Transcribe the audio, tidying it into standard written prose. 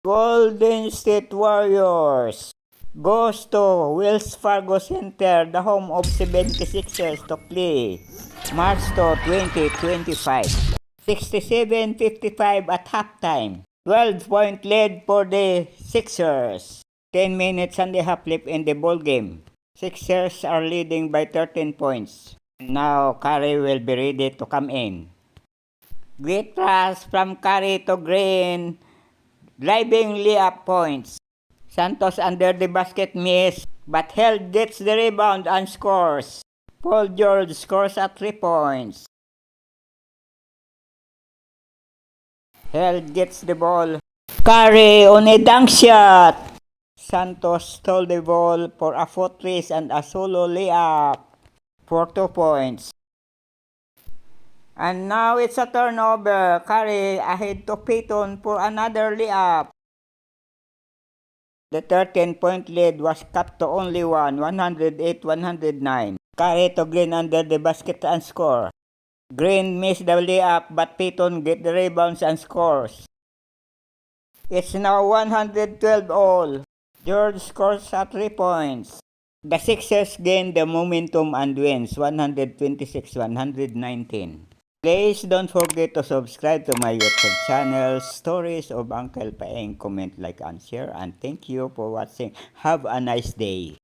Golden State Warriors goes to Wells Fargo Center, the home of 76ers, to play March 2025. 67-55 at halftime. 12-point lead for the Sixers. 10 minutes and a half left in the ball game. Sixers are leading by 13 points. Now Curry will be ready to come in. Great pass from Curry to Green. Driving layup points. Santos under the basket miss, but Held gets the rebound and scores. Paul George scores at 3 points. Held gets the ball. Curry on a dunk shot. Santos stole the ball for a foot race and a solo layup for 2 points. And now it's a turnover. Curry ahead to Payton for another layup. The 13-point lead was cut to only one, 108-109. Curry to Green under the basket and score. Green missed the layup, but Payton get the rebounds and scores. It's now 112 all. George scores at 3 points. The Sixers gain the momentum and wins 126-119. Please don't forget to subscribe to my YouTube channel, Stories of Uncle Paeng. Comment, like, and share. And thank you for watching. Have a nice day.